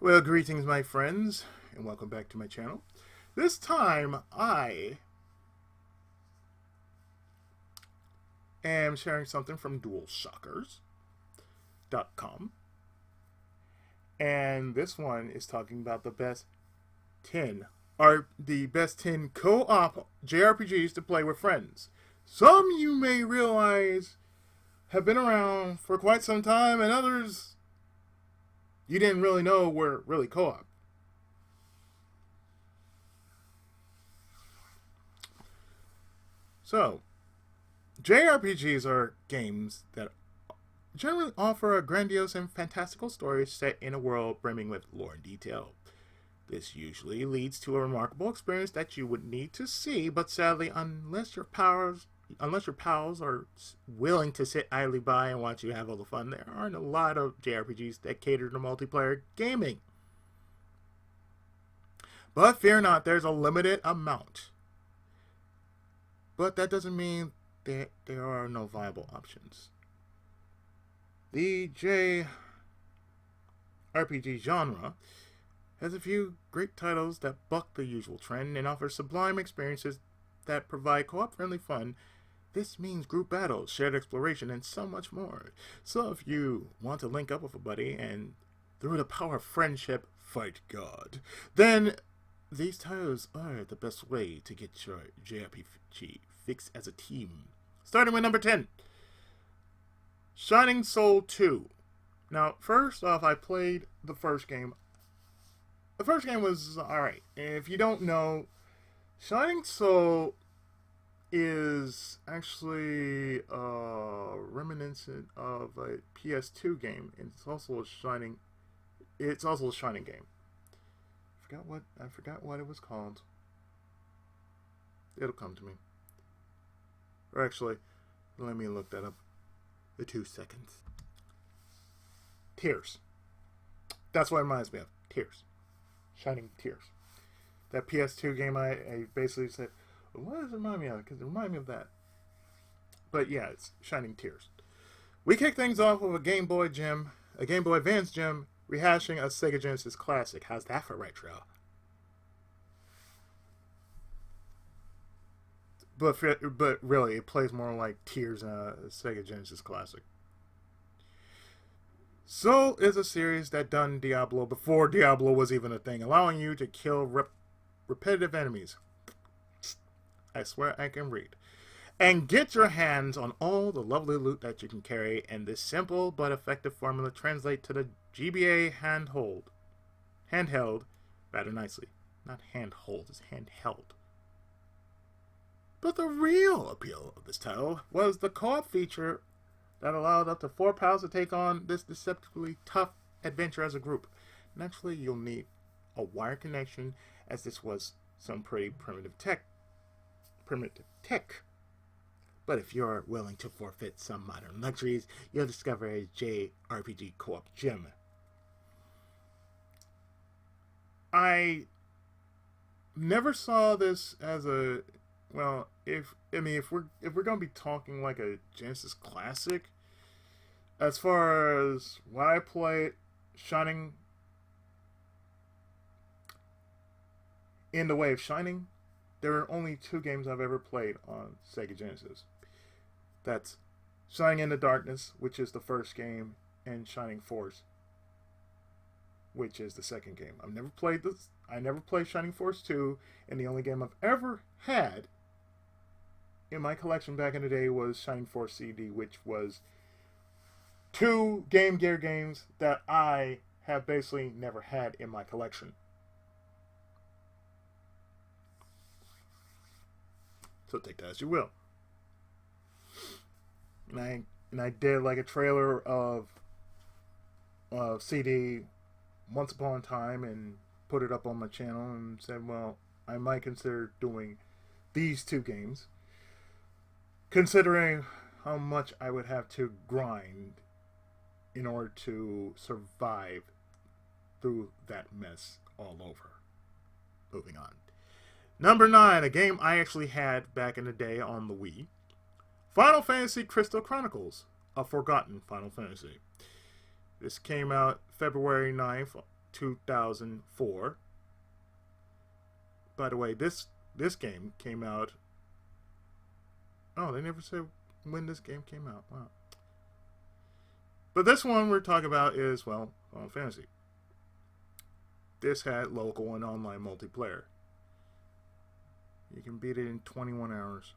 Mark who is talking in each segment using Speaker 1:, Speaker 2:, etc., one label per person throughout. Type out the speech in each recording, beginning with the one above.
Speaker 1: Well, greetings, my friends, and welcome back to my channel. This time, I am sharing something from DualShockers.com, and this one is talking about the best 10 co-op JRPGs to play with friends. Some you may realize have been around for quite some time, and others you didn't really know were really co-op. So, JRPGs are games that generally offer a grandiose and fantastical story set in a world brimming with lore and detail. This usually leads to a remarkable experience that you would need to see, but sadly, unless your pals are willing to sit idly by and watch you have all the fun, there aren't a lot of JRPGs that cater to multiplayer gaming. But fear not, there's a limited amount. But that doesn't mean that there are no viable options. The JRPG genre has a few great titles that buck the usual trend and offer sublime experiences that provide co-op friendly fun. This means group battles, shared exploration, and so much more. So if you want to link up with a buddy and through the power of friendship fight God, then these titles are the best way to get your JRPG fix as a team. Starting with number 10, Shining Soul 2. Now, first off, I played the first game. The first game was alright. If you don't know, Shining Soul is actually reminiscent of a PS2 game, and it's also a Shining game. I forgot what it was called. It'll come to me. Or actually, let me look that up in 2 seconds. Tears. That's what it reminds me of. Tears. Shining Tears. That PS2 game I basically said, what does it remind me of? Because it reminded me of that. But yeah, it's Shining Tears. We kick things off with a Game Boy Advance gem, rehashing a Sega Genesis classic. How's that for retro? But really, it plays more like Tears in a Sega Genesis classic. Soul is a series that done Diablo before Diablo was even a thing, allowing you to kill repetitive enemies. I swear I can read. And get your hands on all the lovely loot that you can carry, and this simple but effective formula translates to the GBA handheld rather nicely. Not handhold, it's handheld. But the real appeal of this title was the co-op feature that allowed up to 4 pals to take on this deceptively tough adventure as a group. Naturally, you'll need a wire connection, as this was some pretty primitive tech. But if you're willing to forfeit some modern luxuries, you'll discover a JRPG co-op gem. I never saw this as a if we're gonna be talking like a Genesis classic, as far as when I played Shining in the Way of Shining, there are only 2 games I've ever played on Sega Genesis. That's Shining in the Darkness, which is the first game, and Shining Force, which is the second game. I never played Shining Force 2, and the only game I've ever had in my collection back in the day was Shining Force CD, which was 2 Game Gear games that I have basically never had in my collection. So take that as you will. And I did like a trailer of CD once upon a time and put it up on my channel and said, well, I might consider doing these 2 games, considering how much I would have to grind in order to survive through that mess all over. Moving on. Number 9, a game I actually had back in the day on the Wii. Final Fantasy Crystal Chronicles, a forgotten Final Fantasy. This came out February 9th 2004. By the way, this game came out. Oh, they never said when this game came out. Wow. But this one we're talking about is, well, Final Fantasy. This had local and online multiplayer. You can beat it in 21 hours.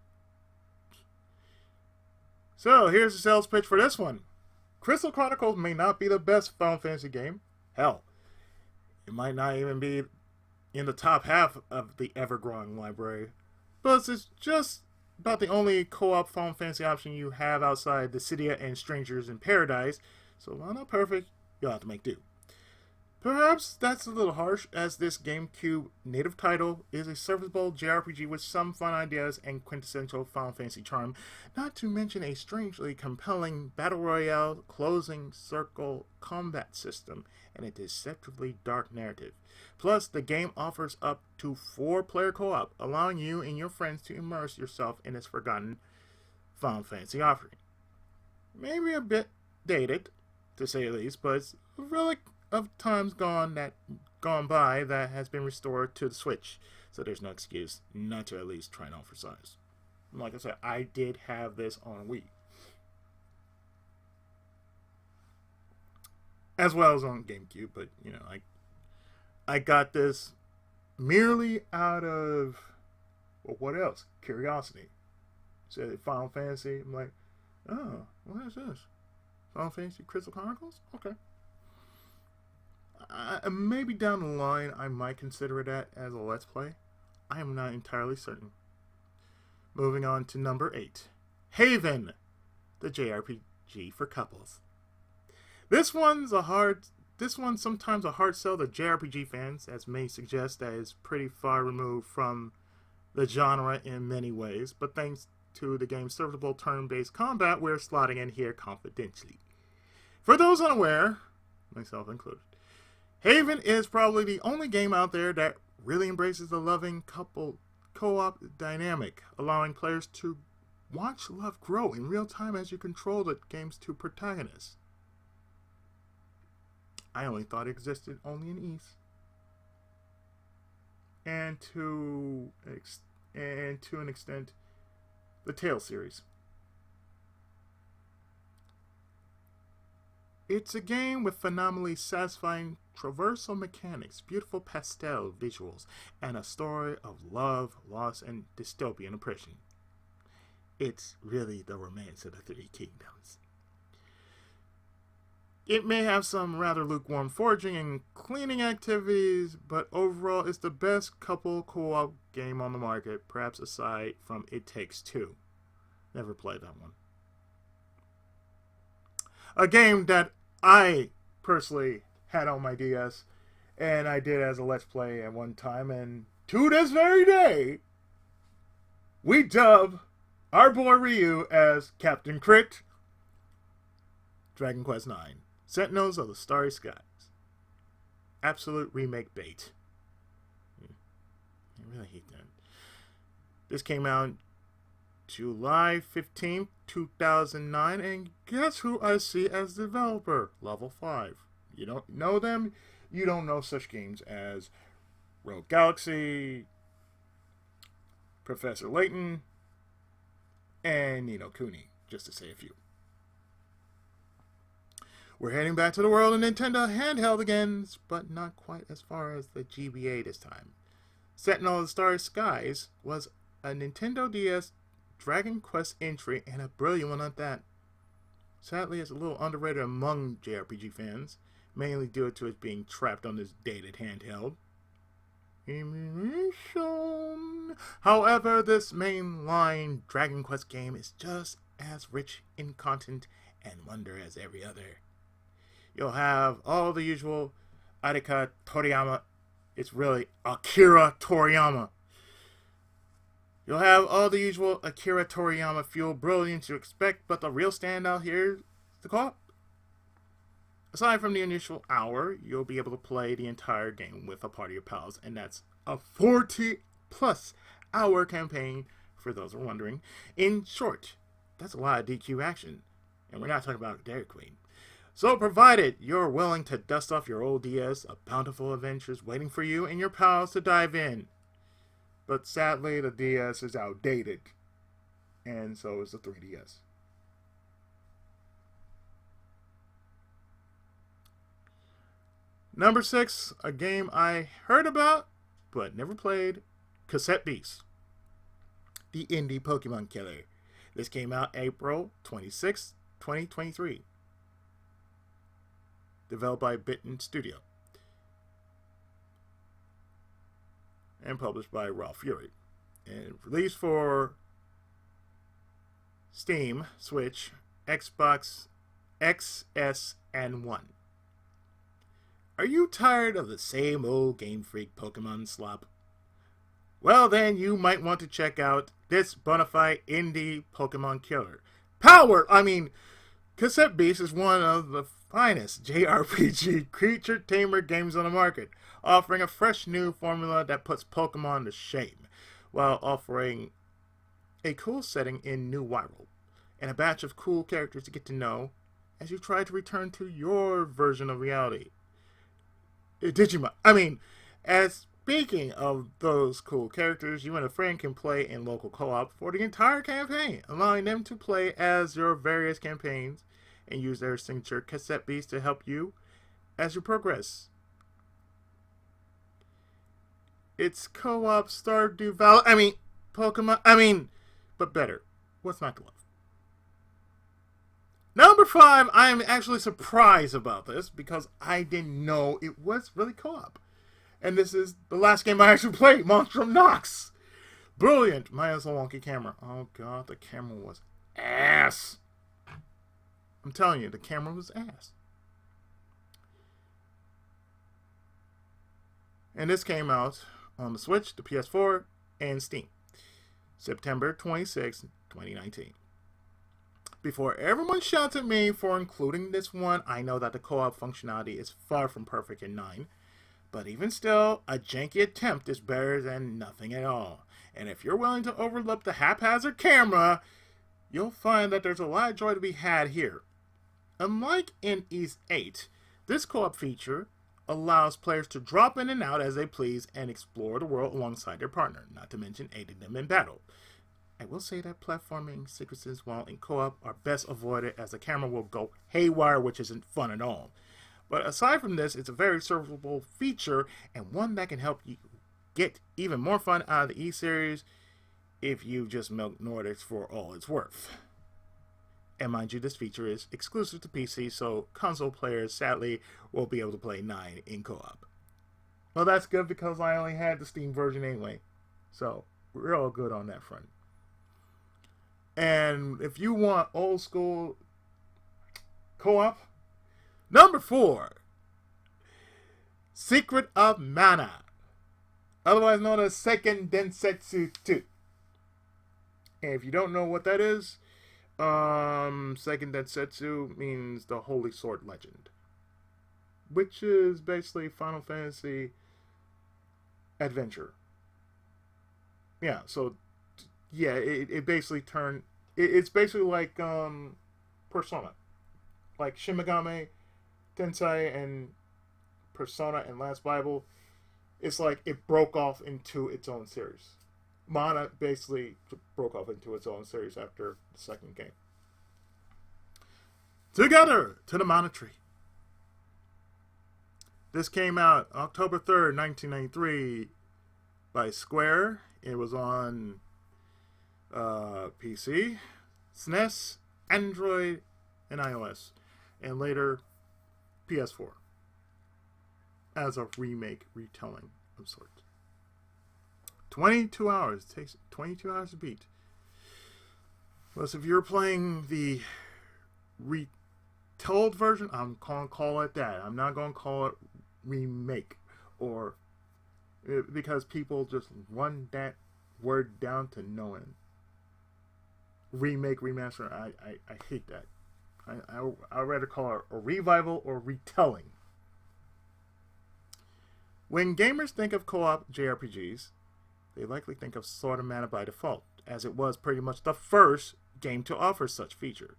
Speaker 1: So, here's the sales pitch for this one. Crystal Chronicles may not be the best Final Fantasy game. Hell, it might not even be in the top half of the ever-growing library. But it's just about the only co-op Final Fantasy option you have outside the Cydia and Strangers in Paradise. So, while not perfect, you'll have to make do. Perhaps that's a little harsh, as this GameCube native title is a serviceable JRPG with some fun ideas and quintessential Final Fantasy charm, not to mention a strangely compelling Battle Royale closing circle combat system and a deceptively dark narrative. Plus, the game offers up to 4-player co-op, allowing you and your friends to immerse yourself in its forgotten Final Fantasy offering. Maybe a bit dated, to say the least, but it's a relic of times gone by that has been restored to the Switch, so there's no excuse not to at least try and offer size. Like I said, I did have this on Wii, as well as on GameCube, but you know, I got this merely out of, well, what else? Curiosity. Said Final Fantasy. I'm like, oh, what is this? Final Fantasy Crystal Chronicles? Okay. Maybe down the line I might consider that as a Let's Play. I am not entirely certain. Moving on to number 8. Haven, the JRPG for couples. This one's sometimes a hard sell to JRPG fans, as may suggest that it's pretty far removed from the genre in many ways, but thanks to the game's serviceable turn-based combat, we're slotting in here confidentially. For those unaware, myself included, Haven is probably the only game out there that really embraces the loving couple co-op dynamic, allowing players to watch love grow in real time as you control the game's 2 protagonists. I only thought it existed only in East. And to an extent, the Tales series. It's a game with phenomenally satisfying traversal mechanics, beautiful pastel visuals, and a story of love, loss, and dystopian oppression. It's really the romance of the 3 kingdoms. It may have some rather lukewarm foraging and cleaning activities, but overall it's the best couple co-op game on the market, perhaps aside from It Takes Two. Never played that one. A game that I personally had on my DS, and I did as a Let's Play at one time, and to this very day, we dub our boy Ryu as Captain Crit, Dragon Quest IX, Sentinels of the Starry Skies. Absolute remake bait. I really hate that. This came out July 15th, 2009, and guess who I see as developer? Level 5. You don't know them, you don't know such games as Rogue Galaxy, Professor Layton, and Ni no Kuni, just to say a few. We're heading back to the world of Nintendo handheld again, but not quite as far as the GBA this time. Sentinel of the Starry Skies was a Nintendo DS Dragon Quest entry, and a brilliant one at that. Sadly, it's a little underrated among JRPG fans, mainly due to it being trapped on this dated handheld. However, this mainline Dragon Quest game is just as rich in content and wonder as every other. You'll have all the usual Akira Toriyama. It's really Akira Toriyama. You'll have all the usual Akira Toriyama fuel brilliance you expect, but the real standout here is the co-op. Aside from the initial hour, you'll be able to play the entire game with a party of pals, and that's a 40-plus hour campaign, for those who are wondering. In short, that's a lot of DQ action, and we're not talking about Dairy Queen. So provided you're willing to dust off your old DS, a bountiful adventure's waiting for you and your pals to dive in. But sadly, the DS is outdated, and so is the 3DS. Number 6, a game I heard about but never played, Cassette Beast, the indie Pokemon killer. This came out April 26, 2023. Developed by Bitten Studio. And published by Ralph Fury. And released for Steam, Switch, Xbox, XS, and One. Are you tired of the same old Game Freak Pokemon slop? Well, then you might want to check out this bonafide indie Pokemon killer. Cassette Beast is one of the finest JRPG creature tamer games on the market, offering a fresh new formula that puts Pokemon to shame, while offering a cool setting in New Hyrule, and a batch of cool characters to get to know as you try to return to your version of reality. As speaking of those cool characters, you and a friend can play in local co-op for the entire campaign, allowing them to play as your various campaigns and use their signature Cassette Beast to help you as you progress. It's co-op Stardew Valley. But better. What's not to love? Number 5, I'm actually surprised about this because I didn't know it was really co-op. And this is the last game I actually played, Monstrum Nox. Brilliant, minus a wonky camera. Oh god, the camera was ass. I'm telling you, the camera was ass. And this came out on the Switch, the PS4, and Steam. September 26, 2019. Before everyone shouts at me for including this one, I know that the co-op functionality is far from perfect in 9. But even still, a janky attempt is better than nothing at all. And if you're willing to overlook the haphazard camera, you'll find that there's a lot of joy to be had here. Unlike in Ys 8, this co-op feature allows players to drop in and out as they please and explore the world alongside their partner, not to mention aiding them in battle. I will say that platforming sequences while in co-op are best avoided as the camera will go haywire, which isn't fun at all. But aside from this, it's a very serviceable feature and one that can help you get even more fun out of the E-series if you just milk Nordics for all it's worth. And mind you, this feature is exclusive to PC, so console players sadly won't be able to play 9 in co-op. Well, that's good because I only had the Steam version anyway, so we're all good on that front. And if you want old school co-op, number 4, Secret of Mana, otherwise known as Seiken Densetsu 2. And if you don't know what that is, Seiken Densetsu means the Holy Sword Legend, which is basically Final Fantasy adventure. Yeah, so yeah, it basically turned. It's basically like Persona, like Shin Megami Tensei and Persona and Last Bible. It's like it broke off into its own series. Mana basically broke off into its own series after the second game. Together to the Mana Tree. This came out October 3rd, 1993 by Square. It was on PC, SNES, Android, and iOS, and later PS4 as a remake retelling of sorts. 22 hours. It takes 22 hours to beat. Plus, if you're playing the retold version, I'm going to call it that. I'm not going to call it remake, or because people just run that word down to no end. Remake, remaster, I hate that. I'd rather call it a revival or retelling. When gamers think of co-op JRPGs, they likely think of Sword of Mana by default, as it was pretty much the first game to offer such feature.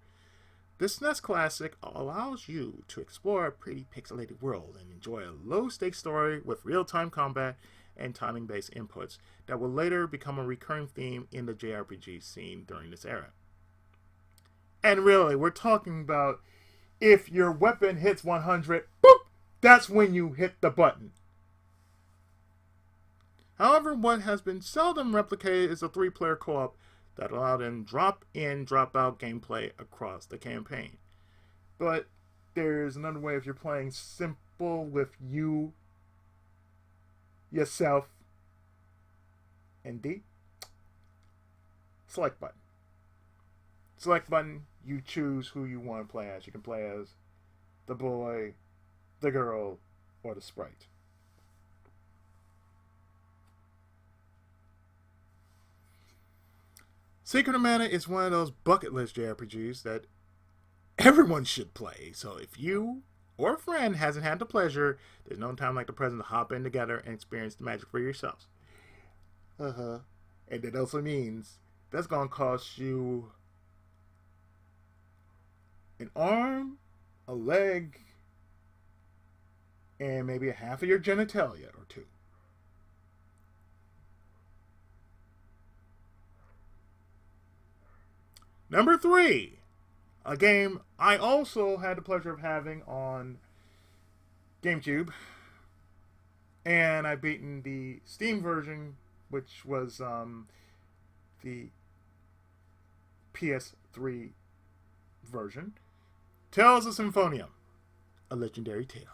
Speaker 1: This SNES classic allows you to explore a pretty pixelated world and enjoy a low-stakes story with real-time combat and timing-based inputs that will later become a recurring theme in the JRPG scene during this era. And really, we're talking about if your weapon hits 100, boop, that's when you hit the button. However, what has been seldom replicated is a 3-player co-op that allowed in drop-in, drop-out gameplay across the campaign. But there's another way if you're playing simple with you, yourself, and D. Select button. Select button, you choose who you want to play as. You can play as the boy, the girl, or the sprite. Secret of Mana is one of those bucket list JRPGs that everyone should play. So if you or a friend hasn't had the pleasure, there's no time like the present to hop in together and experience the magic for yourselves. And that also means that's going to cost you an arm, a leg, and maybe a half of your genitalia or two. Number 3, a game I also had the pleasure of having on GameCube, and I've beaten the Steam version, which was the PS3 version. Tales of Symphonia, a legendary tale.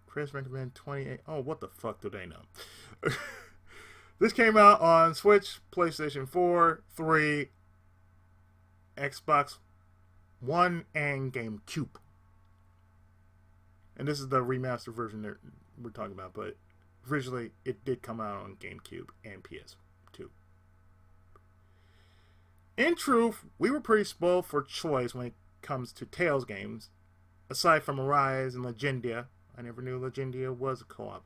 Speaker 1: Chris recommended 28. Oh, what the fuck do they know? This came out on Switch, PlayStation 4, 3, Xbox One, and GameCube. And this is the remastered version that we're talking about, but originally it did come out on GameCube and PS2. In truth, we were pretty spoiled for choice when it comes to Tales games. Aside from Arise and Legendia, I never knew Legendia was a co-op.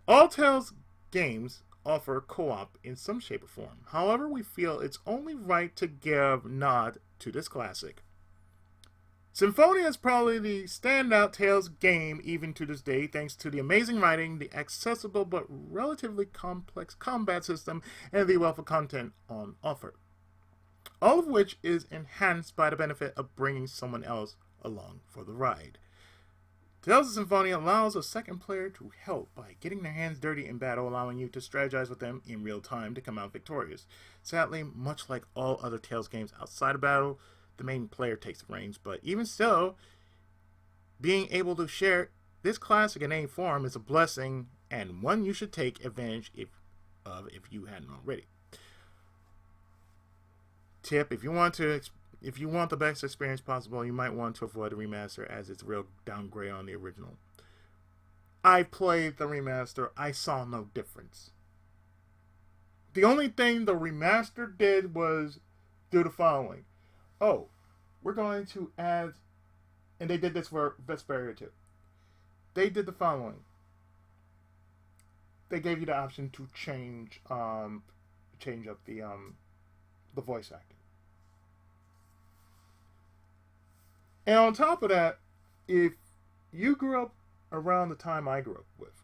Speaker 1: All Tales games offer co-op in some shape or form. However, we feel it's only right to give nod to this classic. Symphonia is probably the standout Tales game even to this day, thanks to the amazing writing, the accessible but relatively complex combat system, and the wealth of content on offer. All of which is enhanced by the benefit of bringing someone else along for the ride. Tales of Symphonia allows a second player to help by getting their hands dirty in battle, allowing you to strategize with them in real time to come out victorious. Sadly, much like all other Tales games outside of battle, the main player takes the reins, but even still, being able to share this classic in any form is a blessing and one you should take advantage of if you hadn't already. Tip: if you want the best experience possible, you might want to avoid the remaster as it's a real downgrade on the original. I played the remaster. I saw no difference. The only thing the remaster did was do the following. Oh, we're going to add, and they did this for Vesperia too. They did the following. They gave you the option to change up the voice acting. And on top of that, if you grew up around the time I grew up with,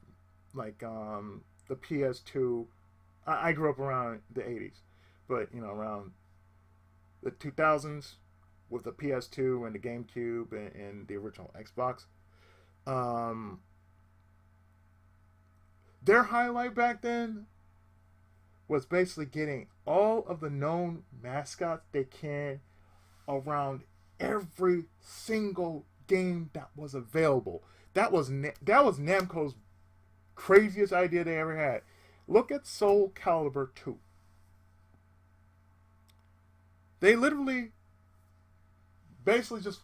Speaker 1: like the PS2, I grew up around the 80s, but around the 2000s with the PS2 and the GameCube and the original Xbox, their highlight back then was basically getting all of the known mascots they can around every single game that was available. That was Namco's craziest idea they ever had. Look at Soul Calibur 2. They literally basically just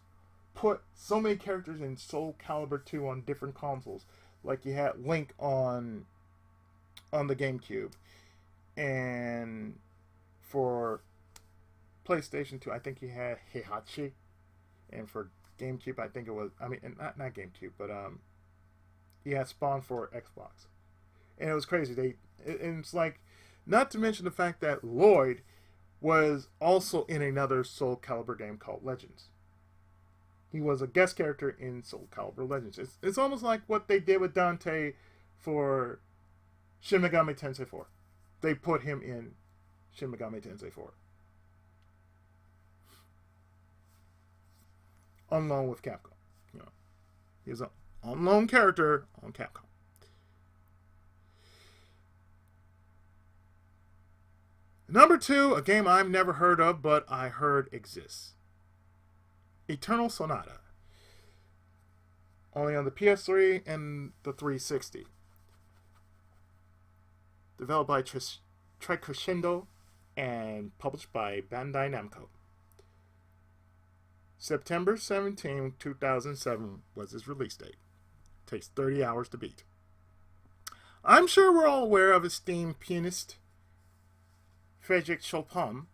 Speaker 1: put so many characters in Soul Calibur 2 on different consoles. Like you had Link on the GameCube. And for PlayStation 2, I think you had Heihachi. And for GameCube, I think it was, not GameCube, but he had Spawn for Xbox. And it was crazy. And it's like, not to mention the fact that Lloyd was also in another Soul Calibur game called Legends. He was a guest character in Soul Calibur Legends. It's almost like what they did with Dante for Shin Megami Tensei 4. They put him in Shin Megami Tensei 4. On loan with Capcom. You know, he's an on loan character on Capcom. Number 2, a game I've never heard of, but I heard exists. Eternal Sonata. Only on the PS3 and the 360. Developed by Tricrescendo and published by Bandai Namco. September 17, 2007 was its release date. Takes 30 hours to beat. I'm sure we're all aware of esteemed pianist Frédéric Chopin,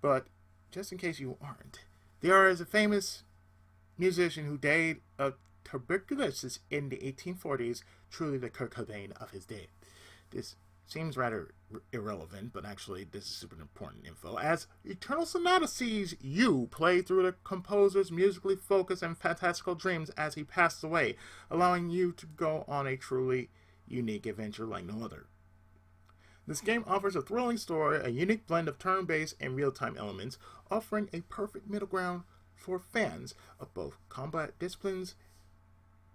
Speaker 1: but just in case you aren't, there is a famous musician who died of tuberculosis in the 1840s, truly the Kurt Cobain of his day. This seems rather irrelevant, but actually this is super important info, as Eternal Sonata sees you play through the composer's musically focused and fantastical dreams as he passed away, allowing you to go on a truly unique adventure like no other. This game offers a thrilling story, a unique blend of turn-based and real-time elements, offering a perfect middle ground for fans of both combat disciplines.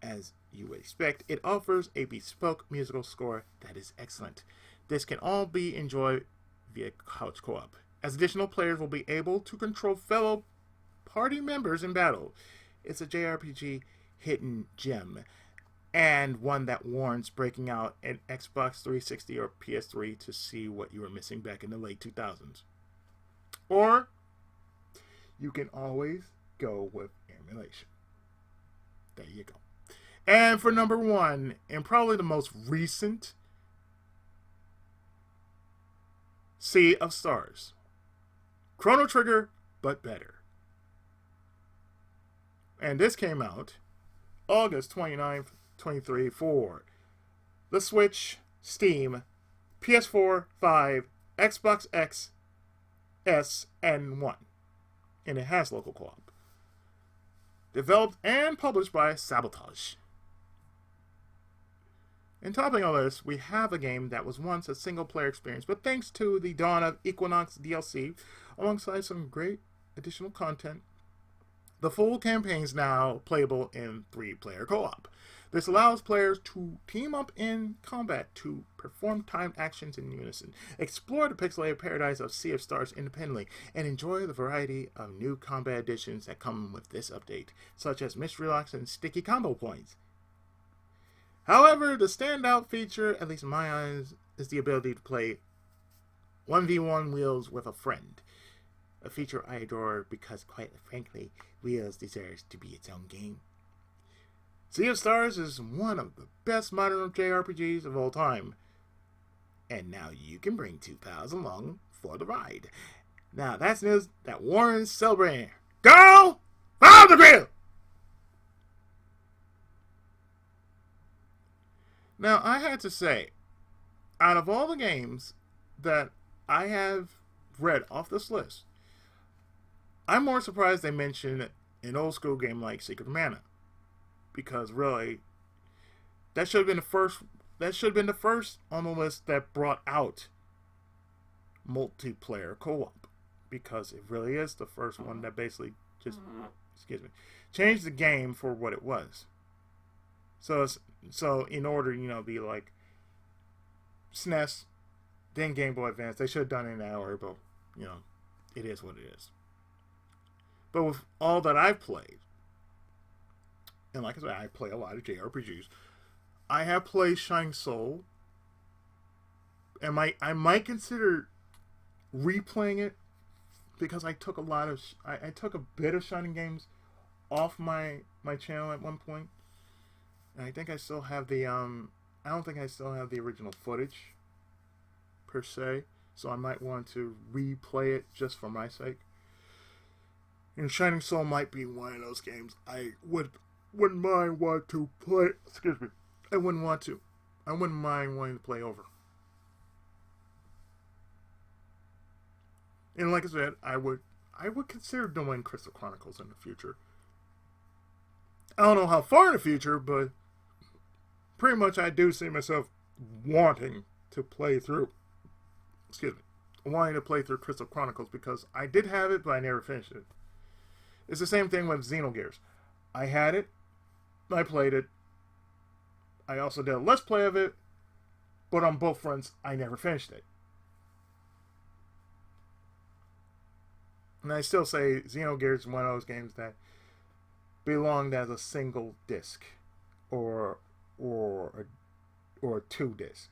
Speaker 1: As you would expect, it offers a bespoke musical score that is excellent. This can all be enjoyed via couch co-op, as additional players will be able to control fellow party members in battle. It's a JRPG hidden gem, and one that warrants breaking out an Xbox 360 or PS3 to see what you were missing back in the late 2000s. Or you can always go with emulation. There you go. And for number 1, and probably the most recent, Sea of Stars. Chrono Trigger, but better. And this came out August 29th, 23 for the Switch, Steam, PS4, 5, Xbox X, S, and 1. And it has local co-op. Developed and published by Sabotage. And topping all this, we have a game that was once a single-player experience, but thanks to the dawn of Equinox DLC, alongside some great additional content, the full campaign is now playable in 3-player co-op. This allows players to team up in combat to perform timed actions in unison, explore the pixelated paradise of Sea of Stars independently, and enjoy the variety of new combat additions that come with this update, such as mystery locks and sticky combo points. However, the standout feature, at least in my eyes, is the ability to play 1v1 Wheels with a friend. A feature I adore because, quite frankly, Wheels deserves to be its own game. Sea of Stars is one of the best modern JRPGs of all time. And now you can bring 2 pals along for the ride. Now that's news that Warren's celebrating. Go! Follow the grill! Now I had to say, out of all the games that I have read off this list, I'm more surprised they mentioned an old school game like Secret of Mana. Because really, that should have been the first. That should have been the first on the list that brought out multiplayer co-op, because it really is the first one that basically just, changed the game for what it was. So in order, be like SNES, then Game Boy Advance, they should have done it in that order, but it is what it is. But with all that I've played, and like I said, I play a lot of JRPGs. I have played Shining Soul, and I might consider replaying it because I took I took a bit of Shining games off my channel at one point, and I think I still have the I don't think I still have the original footage per se, so I might want to replay it just for my sake. And Shining Soul might be one of those games I wouldn't mind want to play. Excuse me. I wouldn't mind wanting to play over. And like I said, I would consider doing Crystal Chronicles in the future. I don't know how far in the future, but pretty much I do see myself wanting to play through. Excuse me. Wanting to play through Crystal Chronicles because I did have it, but I never finished it. It's the same thing with Xenogears. I had it, I played it. I also did a Let's Play of it, but on both fronts, I never finished it. And I still say Xenogears is one of those games that belonged as a single disc, or a 2 disc.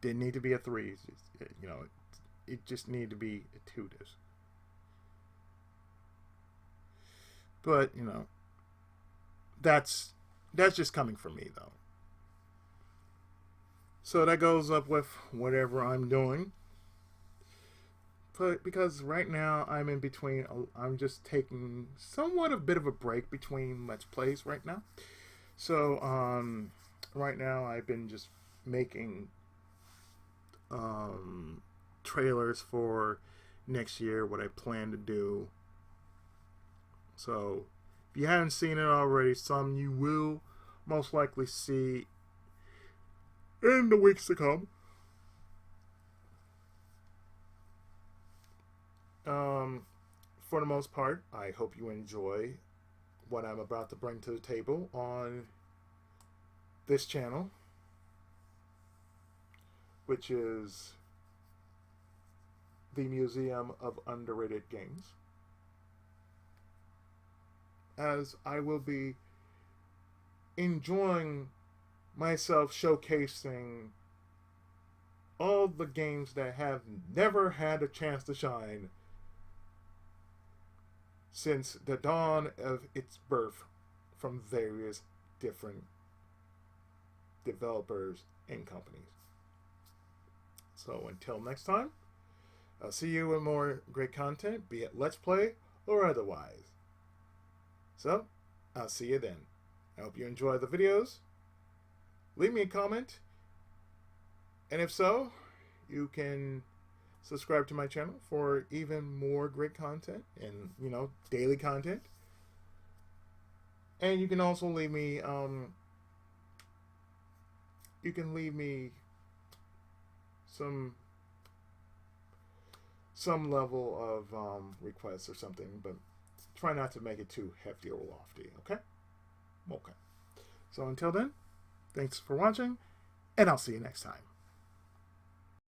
Speaker 1: Didn't need to be a 3. You know, it just needed to be a 2 disc. But you know, that's just coming from me though. So that goes up with whatever I'm doing. But because right now I'm in between, I'm just taking somewhat a bit of a break between Let's Plays right now. So right now I've been just making trailers for next year, what I plan to do. So if you haven't seen it already, some you will most likely see in the weeks to come. For the most part, I hope you enjoy what I'm about to bring to the table on this channel, which is the Museum of Underrated Games, as I will be enjoying myself showcasing all the games that have never had a chance to shine since the dawn of its birth from various different developers and companies. So until next time, I'll see you with more great content, be it Let's Play or otherwise. So, I'll see you then. I hope you enjoy the videos. Leave me a comment. And if so, you can subscribe to my channel for even more great content and, you know, daily content. And you can also leave me some level of requests or something, but try not to make it too hefty or lofty, okay? Okay. So until then, thanks for watching, and I'll see you next time.